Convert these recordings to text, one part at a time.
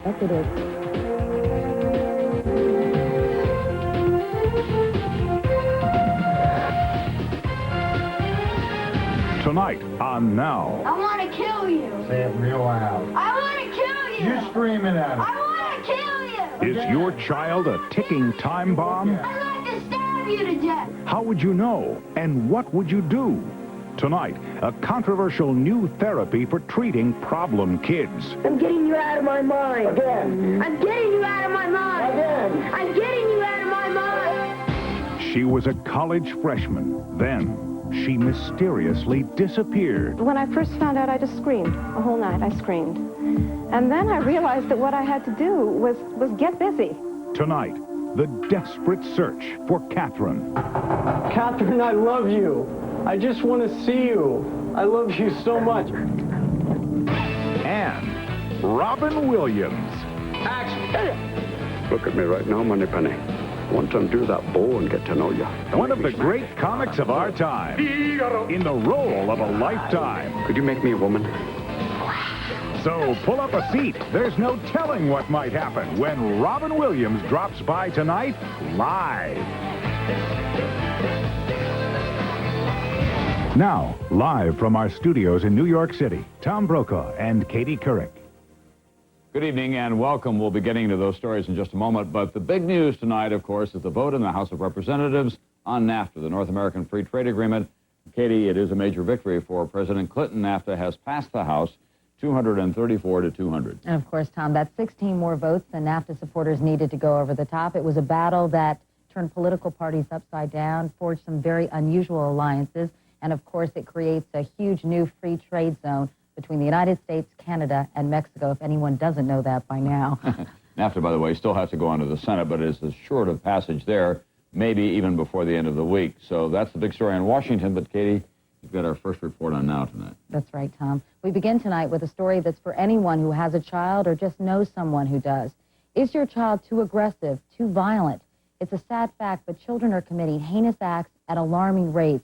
Yes, it is. Tonight on Now. I want to kill you. Say it real loud. I want to kill you. You scream it at him. I want to kill you. Is your child a ticking time bomb? I'd like to stab you to death. How would you know? And what would you do? Tonight, a controversial new therapy for treating problem kids. I'm getting you out of my mind. Again. I'm getting you out of my mind. Again. I'm getting you out of my mind. She was a college freshman. Then, she mysteriously disappeared. When I first found out, I just screamed. The whole night, I screamed. And then I realized that what I had to do was get busy. Tonight, the desperate search for Catherine. Catherine, I love you. I just want to see you. I love you so much. And Robin Williams. Look at me right now, Moneypenny. I want to undo that bow and get to know you. One of the great comics of our time. In the role of a lifetime. Could you make me a woman? So pull up a seat. There's no telling what might happen when Robin Williams drops by tonight live. Now, live from our studios in New York City, Tom Brokaw and Katie Couric. Good evening and welcome. We'll be getting to those stories in just a moment. But the big news tonight, of course, is the vote in the House of Representatives on NAFTA, the North American Free Trade Agreement. Katie, it is a major victory for President Clinton. NAFTA has passed the House 234 to 200. And of course, Tom, that's 16 more votes than NAFTA supporters needed to go over the top. It was a battle that turned political parties upside down, forged some very unusual alliances, and of course, it creates a huge new free trade zone between the United States, Canada, and Mexico, if anyone doesn't know that by now. NAFTA, by the way, still has to go on to the Senate, but is assured of passage there, maybe even before the end of the week. So that's the big story in Washington. But, Katie, you've got our first report on Now tonight. That's right, Tom. We begin tonight with a story that's for anyone who has a child or just knows someone who does. Is your child too aggressive, too violent? It's a sad fact, but children are committing heinous acts at alarming rates.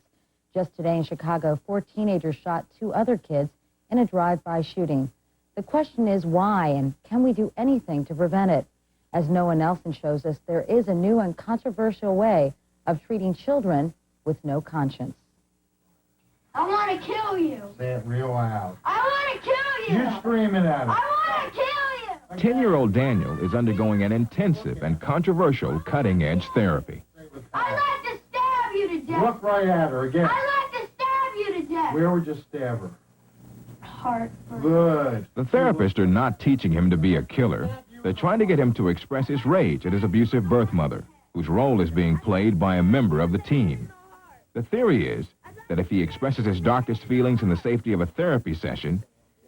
Just today in Chicago, 4 teenagers shot 2 other kids in a drive-by shooting. The question is why, and can we do anything to prevent it? As Noah Nelson shows us, there is a new and controversial way of treating children with no conscience. I want to kill you. Say it real loud. I want to kill you. You scream it at him. I want to kill you. 10-year-old Daniel is undergoing an intensive and controversial cutting-edge therapy. I'd like to stab you to death. Look right at her again. I'd like to stab you to death. Where would you stab her? Heart. Good. The therapists are not teaching him to be a killer. They're trying to get him to express his rage at his abusive birth mother, whose role is being played by a member of the team. The theory is that if he expresses his darkest feelings in the safety of a therapy session,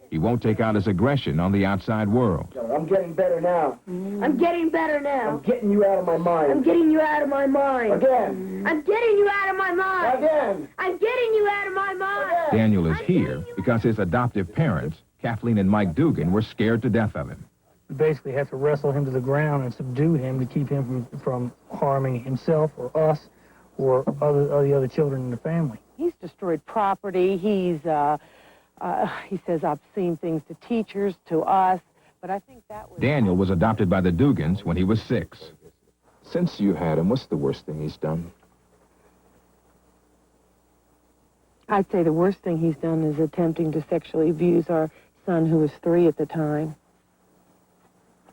he won't take out his aggression on the outside world. I'm getting better now. I'm getting better now. I'm getting you out of my mind. I'm getting you out of my mind. Again. I'm getting you out of my mind. Again. I'm getting you out of my mind. Daniel is here because his adoptive parents, Kathleen and Mike Dugan, were scared to death of him. We basically have to wrestle him to the ground and subdue him to keep him from harming himself or us or the other children in the family. He's destroyed property. He says obscene things to teachers, to us, but I think that was... Daniel was adopted by the Dugans when he was 6. Since you had him, what's the worst thing he's done? I'd say the worst thing he's done is attempting to sexually abuse our son, who was 3 at the time.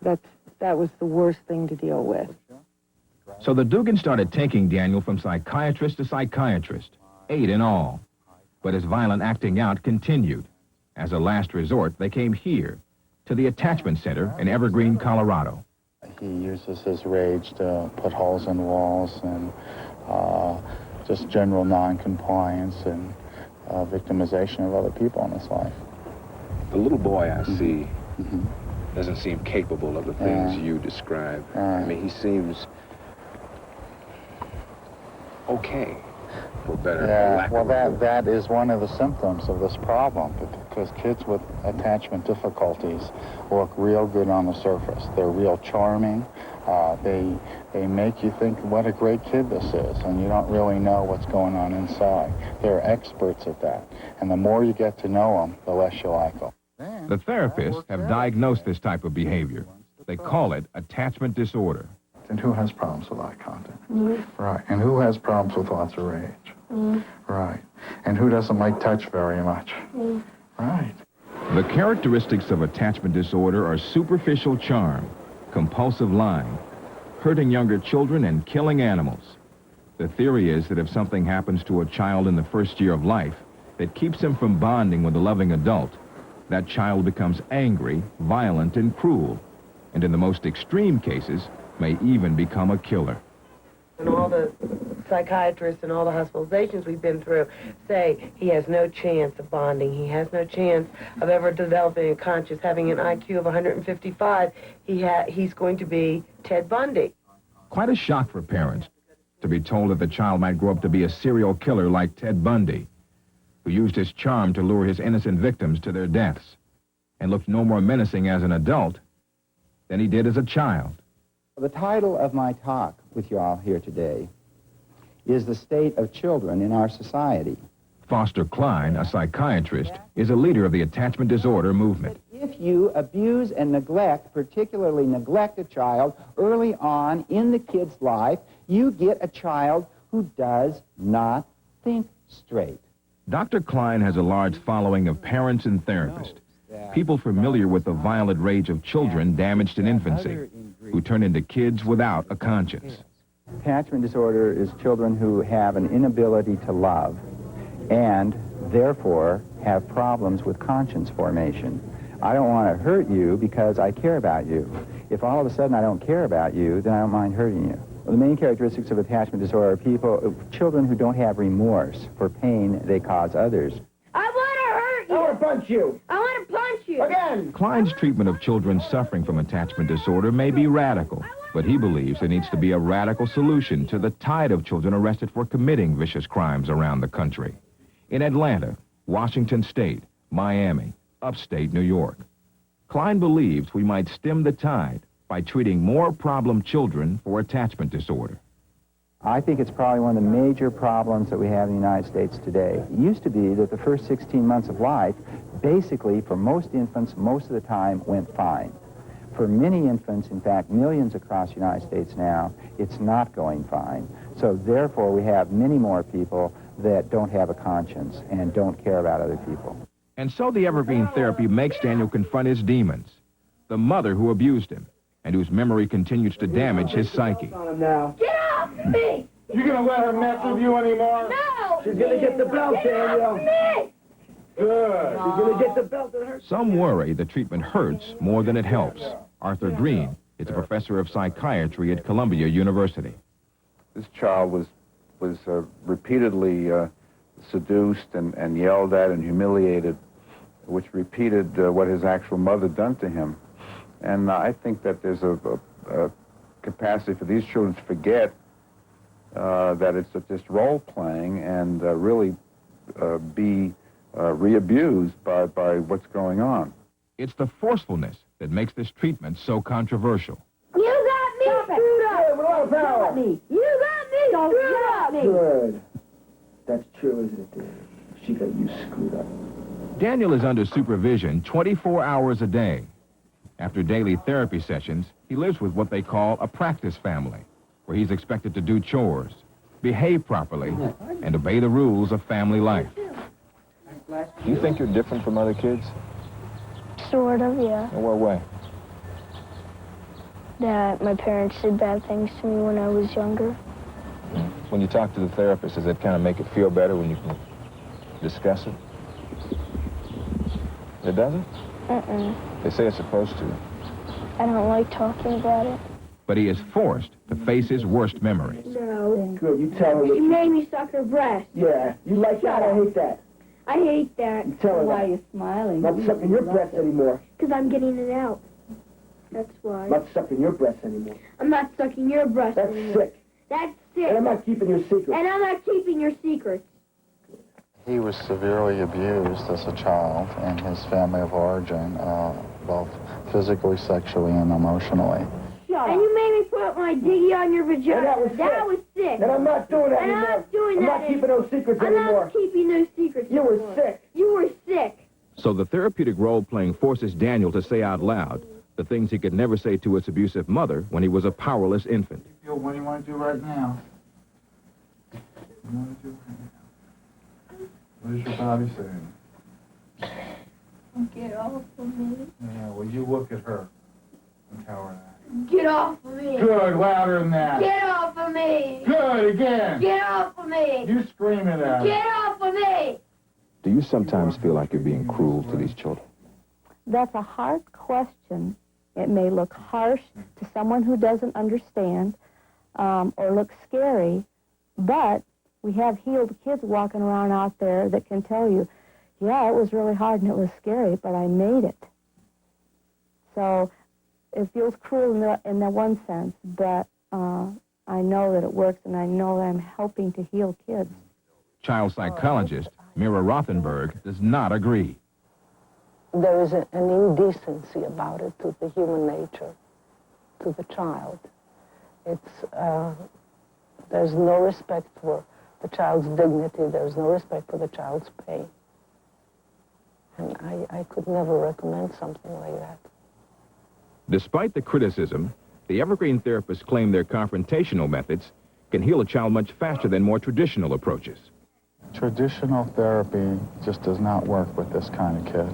That was the worst thing to deal with. So the Dugans started taking Daniel from psychiatrist to psychiatrist, 8 in all. But his violent acting out continued. As a last resort, they came here, to the attachment center in Evergreen, Colorado. He uses his rage to put holes in walls and just general non-compliance and victimization of other people in his life. The little boy I see doesn't seem capable of the things you describe. I mean, he seems okay. Yeah, well, that is one of the symptoms of this problem, because kids with attachment difficulties look real good on the surface. They're real charming. They make you think, what a great kid this is, and you don't really know what's going on inside. They're experts at that, and the more you get to know them, the less you like them. The therapists have diagnosed this type of behavior. They call it attachment disorder. And who has problems with eye contact? Right. And who has problems with lots of rage? Right. And who doesn't like touch very much? Right. The characteristics of attachment disorder are superficial charm, compulsive lying, hurting younger children, and killing animals. The theory is that if something happens to a child in the first year of life that keeps him from bonding with a loving adult, that child becomes angry, violent, and cruel, and in the most extreme cases, may even become a killer. And all the psychiatrists and all the hospitalizations we've been through say he has no chance of bonding. He has no chance of ever developing a conscience. Having an IQ of 155, he's going to be Ted Bundy. Quite a shock for parents to be told that the child might grow up to be a serial killer like Ted Bundy, who used his charm to lure his innocent victims to their deaths and looked no more menacing as an adult than he did as a child. The title of my talk with you all here today is The State of Children in Our Society. Foster Klein, a psychiatrist, is a leader of the attachment disorder movement. If you abuse and neglect, particularly neglect a child early on in the kid's life, you get a child who does not think straight. Dr. Klein has a large following of parents and therapists, people familiar with the violent rage of children damaged in infancy, who turn into kids without a conscience. Attachment disorder is children who have an inability to love and therefore have problems with conscience formation. I don't want to hurt you because I care about you. If all of a sudden I don't care about you, then I don't mind hurting you. Well, the main characteristics of attachment disorder are children who don't have remorse for pain they cause others. I want to hurt you. I want to punch you. I want to punch you. Again. Klein's treatment of children suffering from attachment disorder may be radical, but he believes there needs to be a radical solution to the tide of children arrested for committing vicious crimes around the country. In Atlanta, Washington State, Miami, upstate New York, Klein believes we might stem the tide by treating more problem children for attachment disorder. I think it's probably one of the major problems that we have in the United States today. It used to be that the first 16 months of life, basically for most infants, most of the time went fine. For many infants, in fact, millions across the United States now, it's not going fine. So therefore, we have many more people that don't have a conscience and don't care about other people. And so the Evergreen therapy makes Daniel confront his demons, the mother who abused him, and whose memory continues to damage his psyche. Get off me! You gonna let her mess with you anymore? No! She's gonna get the belt, Daniel. Me! Good. She's gonna get the belt on her. Some worry the treatment hurts more than it helps. Arthur Green is a professor of psychiatry at Columbia University. This child was repeatedly seduced and yelled at and humiliated, which repeated what his actual mother done to him. And I think that there's a capacity for these children to forget that it's just role-playing and really be re-abused by what's going on. It's the forcefulness that makes this treatment so controversial. You got me screwed up! Hey, with a lot of power. You got me screwed up! Good. That's true, isn't it, Daniel? She got you screwed up. Daniel is under supervision 24 hours a day. After daily therapy sessions, he lives with what they call a practice family, where he's expected to do chores, behave properly, and obey the rules of family life. Do you think you're different from other kids? Sort of, yeah. In what way? That my parents did bad things to me when I was younger. When you talk to the therapist, does it kind of make it feel better when you can discuss it? It doesn't? They say it's supposed to. I don't like talking about it. But he is forced to face his worst memories. No. Good, you tell her. She made me suck her breast. Yeah, you like that? I hate that. I hate that. You tell her Why that. are you smiling? Not sucking your breasts anymore. Because I'm getting it out. That's why. Not sucking your breasts anymore. I'm not sucking your breast That's anymore. sick. That's sick. And I'm not keeping your secret. And I'm not keeping your secrets. He was severely abused as a child in his family of origin, both physically, sexually, and emotionally. And you made me put my diggy on your vagina. And that was sick. And I'm not doing that And anymore. I'm not doing I'm that not keeping those secrets I'm anymore. not keeping those secrets You were anymore. sick. You were sick. So the therapeutic role-playing forces Daniel to say out loud the things he could never say to his abusive mother when he was a powerless infant. What do you want to do right now? What do you want to do right now? What is your body saying? Get off of me. Yeah, well, you look at her and tell her that. Get off of me. Good, louder than that. Get off of me. Good, again. Get off of me. You scream it at her. Get off of me. Do you sometimes feel like you're being cruel to these children? That's a hard question. It may look harsh to someone who doesn't understand or look scary, but we have healed kids walking around out there that can tell you, yeah, it was really hard and it was scary, but I made it. So it feels cruel in the one sense, but I know that it works, and I know that I'm helping to heal kids. Child psychologist Mira Rothenberg does not agree. There is an indecency about it to the human nature, to the child. There's no respect for the child's dignity. There's no respect for the child's pain. And I could never recommend something like that. Despite the criticism, the Evergreen therapists claim their confrontational methods can heal a child much faster than more traditional approaches. Traditional therapy just does not work with this kind of kid.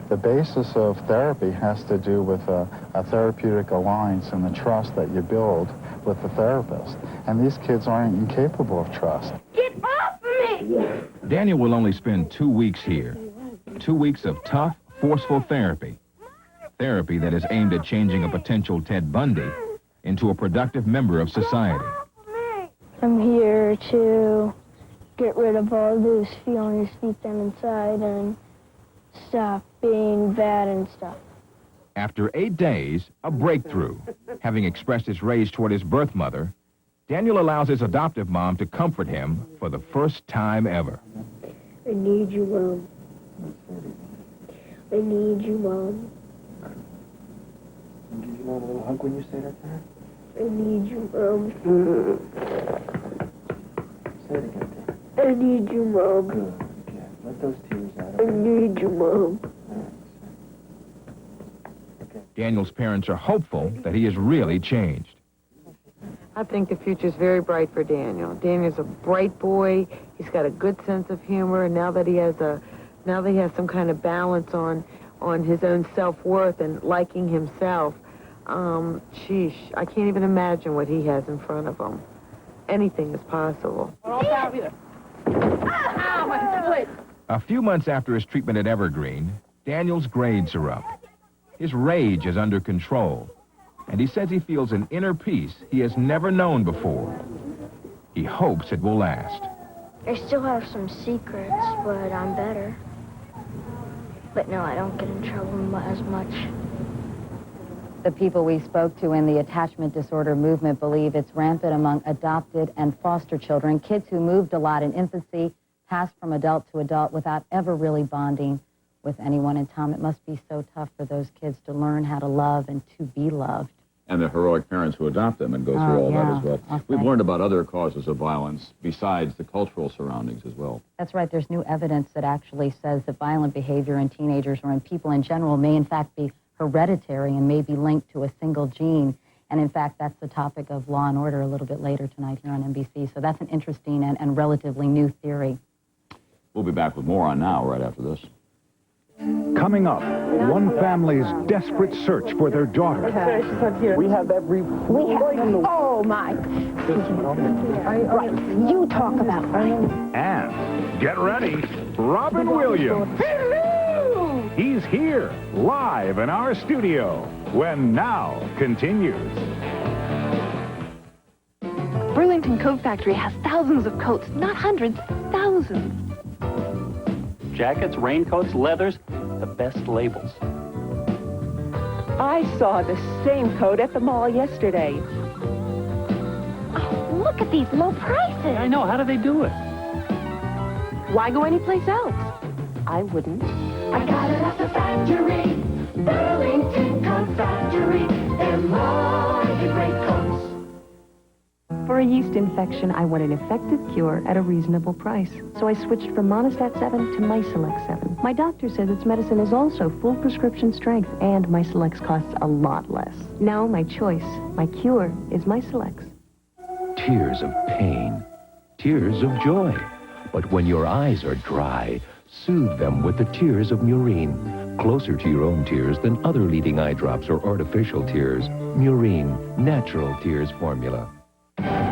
The basis of therapy has to do with a therapeutic alliance and the trust that you build with the therapist. And these kids aren't incapable of trust. Get off of me. Daniel will only spend 2 weeks here. 2 weeks of tough, forceful therapy. Therapy that is aimed at changing a potential Ted Bundy into a productive member of society. I'm here to get rid of all those feelings deep down inside and stop being bad and stuff. After 8 days, a breakthrough. Having expressed his rage toward his birth mother, Daniel allows his adoptive mom to comfort him for the first time ever. I need you, Mom. I need you, Mom. Give your mom a little hug when you say that to her? I need you, Mom. Say it again, Dan. I need you, Mom. Good. Okay. Let those tears out. I need you, Mom. Daniel's parents are hopeful that he has really changed. I think the future's very bright for Daniel. Daniel's a bright boy. He's got a good sense of humor, and now that he has some kind of balance on his own self-worth and liking himself, sheesh, I can't even imagine what he has in front of him. Anything is possible. A few months after his treatment at Evergreen, Daniel's grades are up. His rage is under control, and he says he feels an inner peace he has never known before. He hopes it will last. I still have some secrets, but I'm better. But no, I don't get in trouble as much. The people we spoke to in the attachment disorder movement believe it's rampant among adopted and foster children, kids who moved a lot in infancy, passed from adult to adult without ever really bonding with anyone. And Tom, it must be so tough for those kids to learn how to love and to be loved. And the heroic parents who adopt them and go through all that as well. We've learned about other causes of violence besides the cultural surroundings as well. That's right. There's new evidence that actually says that violent behavior in teenagers or in people in general may in fact be hereditary and may be linked to a single gene. And in fact, that's the topic of Law and Order a little bit later tonight here on NBC. So that's an interesting and relatively new theory. We'll be back with more on Now right after this. Coming up, one family's desperate search for their daughter. We have every... We have... Oh, my. Right. You talk about it. And get ready, Robin Williams. Hello! He's here, live in our studio, when Now continues. Burlington Coat Factory has thousands of coats, not hundreds, thousands. Jackets, raincoats, leathers, the best labels. I saw the same coat at the mall yesterday. Oh, look at these low prices. I know. How do they do it? Why go anyplace else? I wouldn't. I got it at the factory, Burlington Coat Factory. They're more than great coats. For a yeast infection, I want an effective cure at a reasonable price. So I switched from Monostat 7 to Myselect 7. My doctor says its medicine is also full prescription strength, and MySelects costs a lot less. Now my choice, my cure, is MySelects. Tears of pain, tears of joy. But when your eyes are dry, soothe them with the tears of Murine. Closer to your own tears than other leading eye drops or artificial tears. Murine, natural tears formula.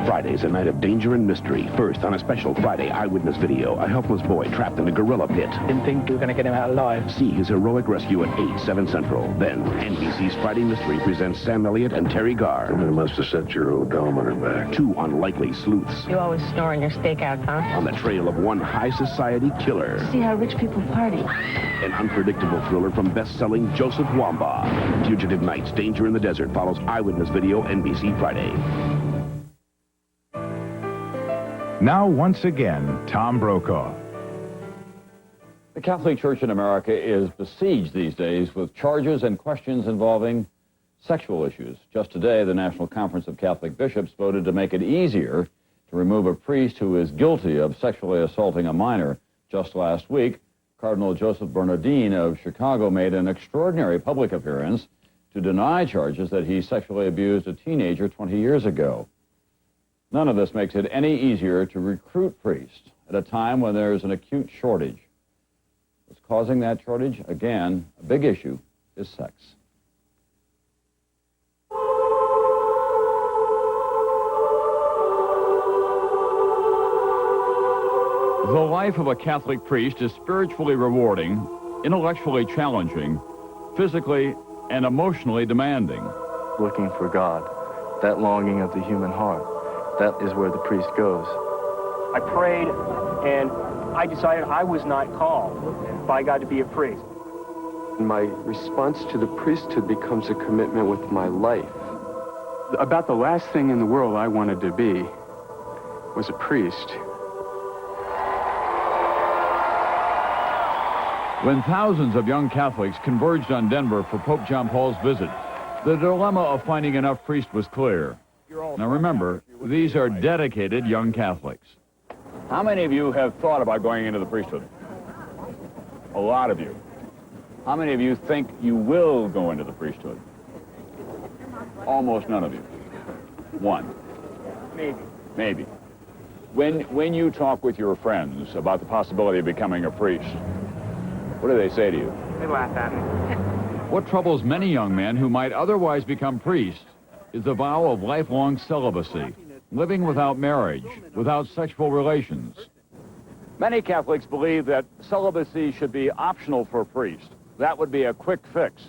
Friday's a night of danger and mystery. First, on a special Friday eyewitness video, a helpless boy trapped in a gorilla pit. Didn't think we were going to get him out alive. See his heroic rescue at 8, 7 Central. Then, NBC's Friday Mystery presents Sam Elliott and Terry Garr. Somebody must have set your odometer back. 2 unlikely sleuths. You always snore in your stakeouts, huh? On the trail of one high society killer. See how rich people party. An unpredictable thriller from best-selling Joseph Wambaugh. Fugitive Nights, Danger in the Desert follows eyewitness video NBC Friday. Now, once again, Tom Brokaw. The Catholic Church in America is besieged these days with charges and questions involving sexual issues. Just today, the National Conference of Catholic Bishops voted to make it easier to remove a priest who is guilty of sexually assaulting a minor. Just last week, Cardinal Joseph Bernardin of Chicago made an extraordinary public appearance to deny charges that he sexually abused a teenager 20 years ago. None of this makes it any easier to recruit priests at a time when there's an acute shortage. What's causing that shortage? Again, a big issue is sex. The life of a Catholic priest is spiritually rewarding, intellectually challenging, physically and emotionally demanding. Looking for God, that longing of the human heart. That is where the priest goes. I prayed, and I decided I was not called by God to be a priest. My response to the priesthood becomes a commitment with my life. About the last thing in the world I wanted to be was a priest. When thousands of young Catholics converged on Denver for Pope John Paul's visit, the dilemma of finding enough priests was clear. Now remember, these are dedicated young Catholics. How many of you have thought about going into the priesthood? A lot of you. How many of you think you will go into the priesthood? Almost none of you. One. Maybe. When you talk with your friends about the possibility of becoming a priest, what do they say to you? They laugh at me. What troubles many young men who might otherwise become priests is the vow of lifelong celibacy, living without marriage, without sexual relations. Many Catholics believe that celibacy should be optional for a priest. That would be a quick fix,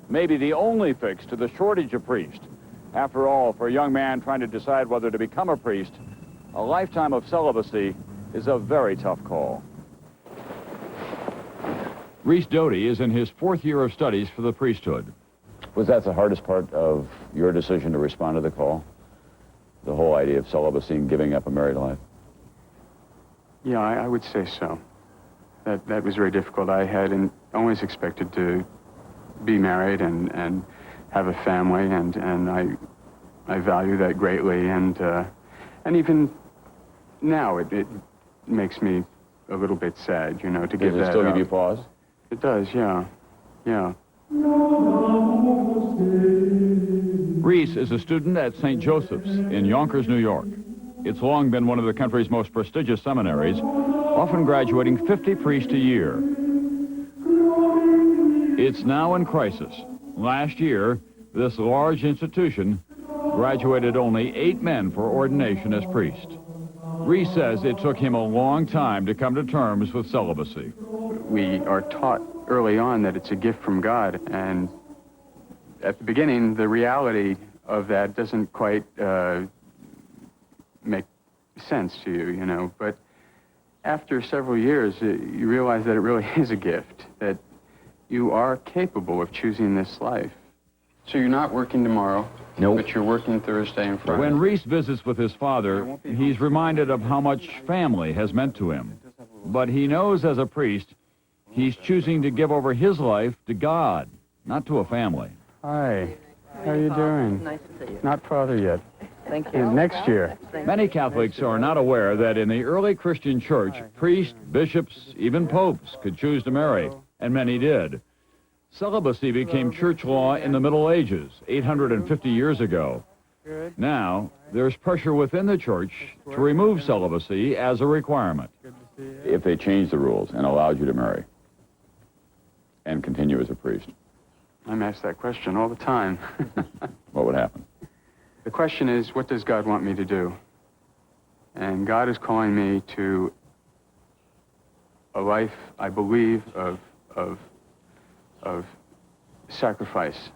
maybe the only fix to the shortage of priests. After all, for a young man trying to decide whether to become a priest, a lifetime of celibacy is a very tough call. Reese Doty is in his 4th year of studies for the priesthood. Was that the hardest part of your decision to respond to the call? The whole idea of celibacy and giving up a married life? Yeah, I would say so. That was very difficult. I had always expected to be married and have a family, and I value that greatly. And even now, it makes me a little bit sad, you know, to give that up. Does it still give you pause? It does, yeah. Reese is a student at St. Joseph's in Yonkers, New York. It's long been one of the country's most prestigious seminaries, often graduating 50 priests a year. It's now in crisis. Last year, this large institution graduated only 8 men for ordination as priest. Reese says it took him a long time to come to terms with celibacy. We are taught early on that it's a gift from God, and at the beginning, the reality of that doesn't quite make sense to you, you know. But after several years, you realize that it really is a gift, that you are capable of choosing this life. So you're not working tomorrow, but you're working Thursday and Friday. When Reese visits with his father, he's reminded of how much family has meant to him. But he knows as a priest, he's choosing to give over his life to God, not to a family. Hi. How are you doing? Nice to see you. Not father yet. Thank is next year. Many Catholics are not aware that in the early Christian church, priests, bishops, even popes could choose to marry, and many did. Celibacy became church law in the Middle Ages, 850 years ago. Now, there's pressure within the church to remove celibacy as a requirement. If they changed the rules and allowed you to marry and continue as a priest, I'm asked that question all the time. what would happen? The question is, what does God want me to do? And God is calling me to a life, I believe, of sacrifice.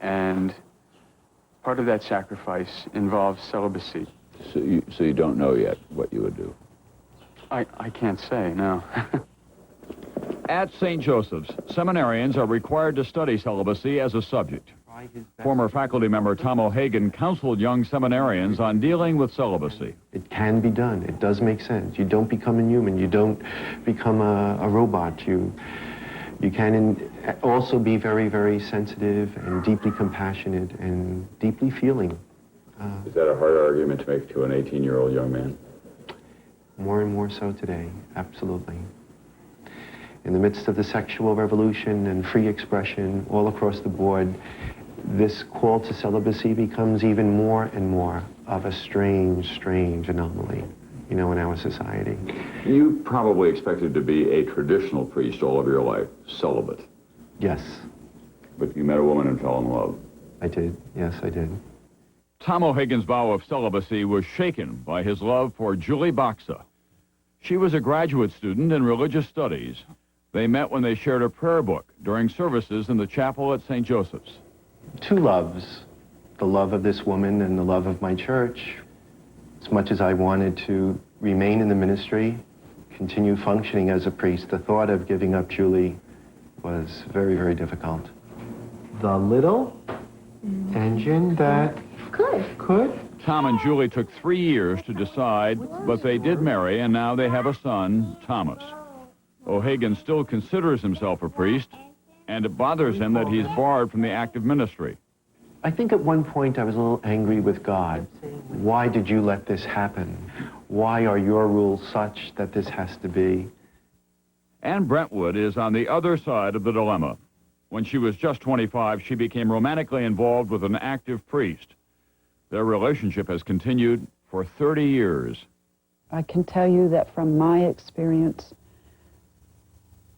And part of that sacrifice involves celibacy. So you don't know yet what you would do? I can't say, no. At St. Joseph's, seminarians are required to study celibacy as a subject. Former faculty member Tom O'Hagan counseled young seminarians on dealing with celibacy. It can be done. It does make sense. You don't become inhuman. You don't become a robot. You can also be very, very sensitive and deeply compassionate and deeply feeling. Is that a hard argument to make to an 18-year-old young man? More and more so today, absolutely. In the midst of the sexual revolution and free expression all across the board, this call to celibacy becomes even more and more of a strange, strange anomaly, you know, in our society. You probably expected to be a traditional priest all of your life, celibate. Yes. But you met a woman and fell in love. I did. Yes, I did. Tom O'Hagan's vow of celibacy was shaken by his love for Julie Baxa. She was a graduate student in religious studies. They met when they shared a prayer book during services in the chapel at St. Joseph's. Two loves, the love of this woman and the love of my church. As much as I wanted to remain in the ministry, continue functioning as a priest, the thought of giving up Julie was very, very difficult. The little engine that could. Tom and Julie took 3 years to decide, but they did marry, and now they have a son, Thomas. O'Hagan still considers himself a priest, and it bothers him that he's barred from the active ministry. I think at one point I was a little angry with God. Why did you let this happen? Why are your rules such that this has to be? Anne Brentwood is on the other side of the dilemma. When she was just 25, she became romantically involved with an active priest. Their relationship has continued for 30 years. I can tell you that from my experience,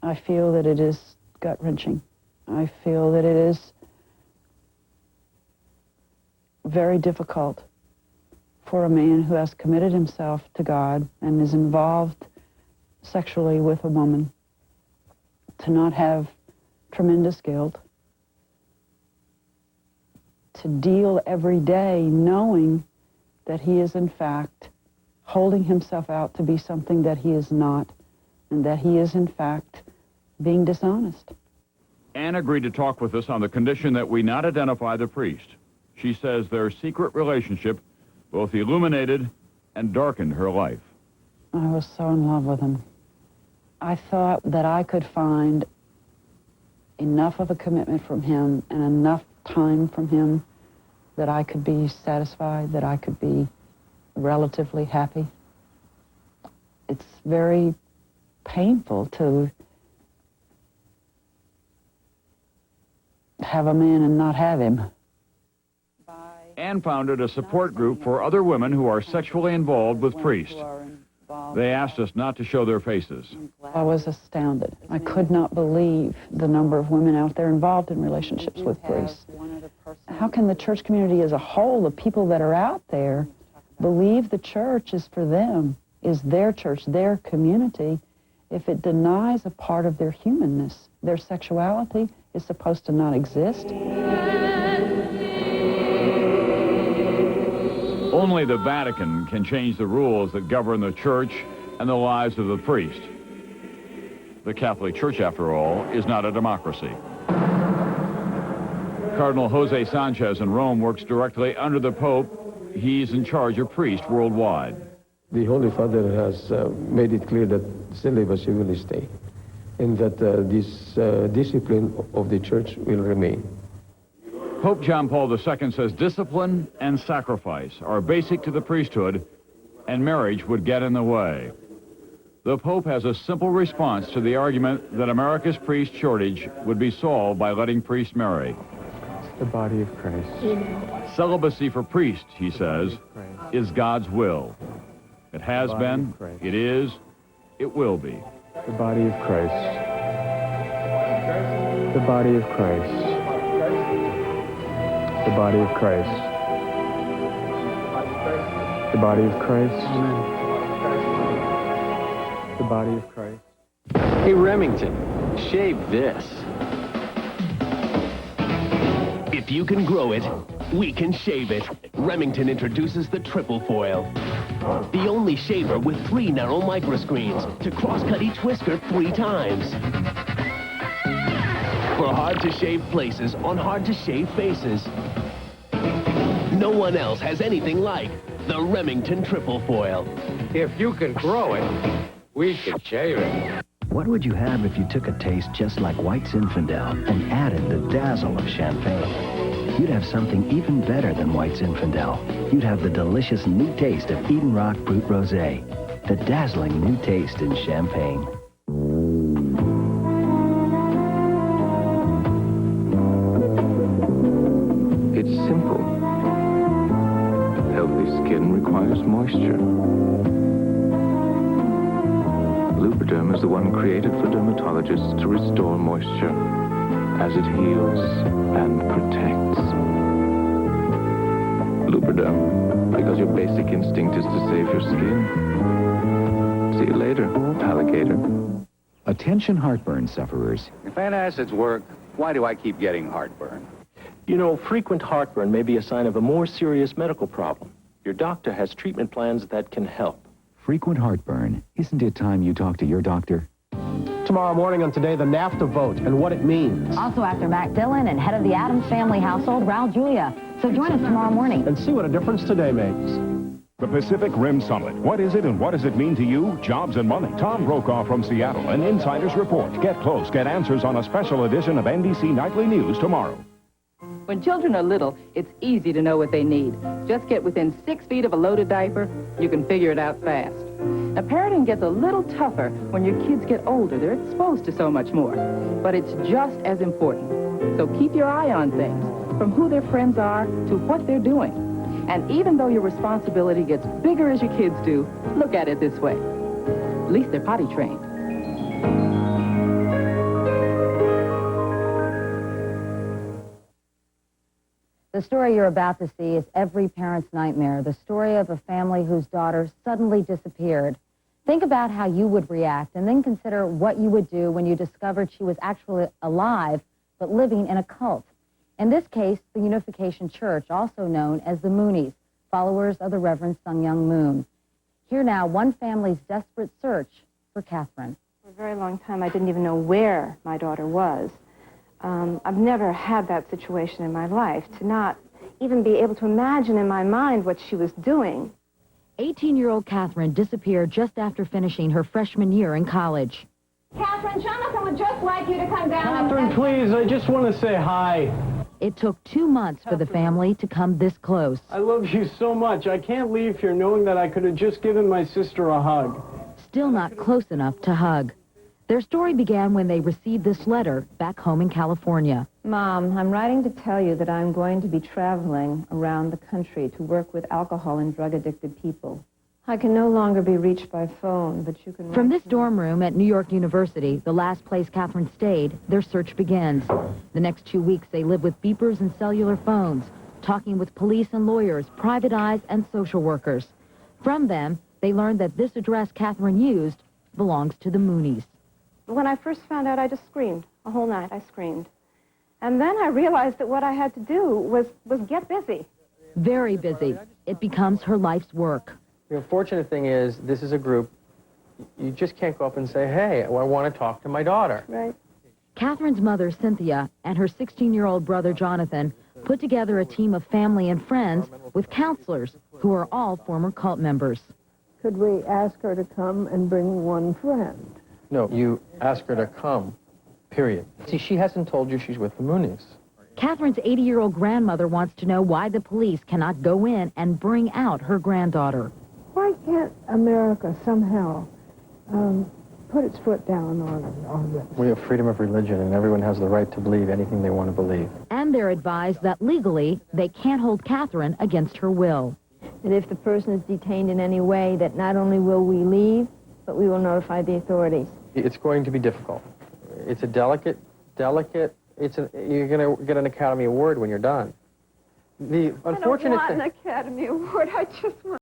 I feel that it is gut-wrenching. I feel that it is very difficult for a man who has committed himself to God and is involved sexually with a woman to not have tremendous guilt, to deal every day knowing that he is in fact holding himself out to be something that he is not, and that he is in fact being dishonest. Anne agreed to talk with us on the condition that we not identify the priest. She says their secret relationship both illuminated and darkened her life. I was so in love with him. I thought that I could find enough of a commitment from him and enough time from him that I could be satisfied, that I could be relatively happy. It's very painful to have a man and not have him. Anne founded a support group for other women who are sexually involved with priests. They asked us not to show their faces. I was astounded. I could not believe the number of women out there involved in relationships with priests. How can the church community as a whole, the people that are out there, believe the church is for them, is their church, their community, if it denies a part of their humanness? Their sexuality is supposed to not exist. Only the Vatican can change the rules that govern the church and the lives of the priest. The Catholic Church, after all, is not a democracy. Cardinal Jose Sanchez in Rome works directly under the Pope. He's in charge of priests worldwide. The Holy Father has made it clear that celibacy will stay, and that this discipline of the church will remain. Pope John Paul II says discipline and sacrifice are basic to the priesthood, and marriage would get in the way. The Pope has a simple response to the argument that America's priest shortage would be solved by letting priests marry. The body of Christ. Celibacy for priests, he says, is God's will. It has been, it is, it will be. The body of Christ. The body of Christ. The body of Christ. The body of Christ. The body of Christ. Hey, Remington, shave this. If you can grow it, we can shave it. Remington introduces the triple foil. The only shaver with 3 narrow microscreens to cross-cut each whisker 3 times. For hard-to-shave places on hard-to-shave faces. No one else has anything like the Remington triple foil. If you can grow it, we can shave it. What would you have if you took a taste just like White Zinfandel and added the dazzle of champagne? You'd have something even better than White Zinfandel. You'd have the delicious new taste of Eden Rock Brut Rosé. The dazzling new taste in champagne. It's simple. Healthy skin requires moisture. Lubriderm is the one created for dermatologists to restore moisture as it heals and protects. Lubriderm, because your basic instinct is to save your skin. See you later, alligator. Attention heartburn sufferers. If antacids work, why do I keep getting heartburn? You know, frequent heartburn may be a sign of a more serious medical problem. Your doctor has treatment plans that can help. Frequent heartburn. Isn't it time you talk to your doctor? Tomorrow morning on Today, the NAFTA vote and what it means. Also actor Mac Dillon and head of the Addams Family household, Raul Julia. So join us tomorrow morning. And see what a difference today makes. The Pacific Rim Summit. What is it and what does it mean to you? Jobs and money. Tom Brokaw from Seattle, an insider's report. Get close, get answers on a special edition of NBC Nightly News tomorrow. When children are little, it's easy to know what they need. Just get within 6 feet of a loaded diaper, you can figure it out fast. Now, parenting gets a little tougher when your kids get older. They're exposed to so much more. But it's just as important. So keep your eye on things, from who their friends are to what they're doing. And even though your responsibility gets bigger as your kids do, look at it this way. At least they're potty trained. The story you're about to see is every parent's nightmare, the story of a family whose daughter suddenly disappeared. Think about how you would react, and then consider what you would do when you discovered she was actually alive, but living in a cult. In this case, the Unification Church, also known as the Moonies, followers of the Reverend Sun Myung Moon. Here now, one family's desperate search for Catherine. For a very long time, I didn't even know where my daughter was. I've never had that situation in my life, to not even be able to imagine in my mind what she was doing. 18-year-old Catherine disappeared just after finishing her freshman year in college. Catherine, Jonathan would just like you to come down. Catherine, please, I just want to say hi. It took 2 months for the family to come this close. I love you so much. I can't leave here knowing that I could have just given my sister a hug. Still not close enough to hug. Their story began when they received this letter back home in California. Mom, I'm writing to tell you that I'm going to be traveling around the country to work with alcohol and drug-addicted people. I can no longer be reached by phone, but you can... From this dorm room at New York University, the last place Catherine stayed, their search begins. The next 2 weeks, they live with beepers and cellular phones, talking with police and lawyers, private eyes, and social workers. From them, they learned that this address Catherine used belongs to the Moonies. When I first found out, I just screamed. A whole night, I screamed. And then I realized that what I had to do was get busy. Very busy. It becomes her life's work. The unfortunate thing is, this is a group, you just can't go up and say, hey, I want to talk to my daughter. Right. Catherine's mother, Cynthia, and her 16-year-old brother, Jonathan, put together a team of family and friends with counselors who are all former cult members. Could we ask her to come and bring one friend? No, you ask her to come, period. See, she hasn't told you she's with the Moonies. Catherine's 80-year-old grandmother wants to know why the police cannot go in and bring out her granddaughter. Why can't America somehow put its foot down on this? We have freedom of religion, and everyone has the right to believe anything they want to believe. And they're advised that legally, they can't hold Catherine against her will. And if the person is detained in any way, that not only will we leave, but we will notify the authorities. It's going to be difficult. It's a delicate, you're going to get an Academy Award when you're done. The unfortunate I don't want an Academy Award. I just want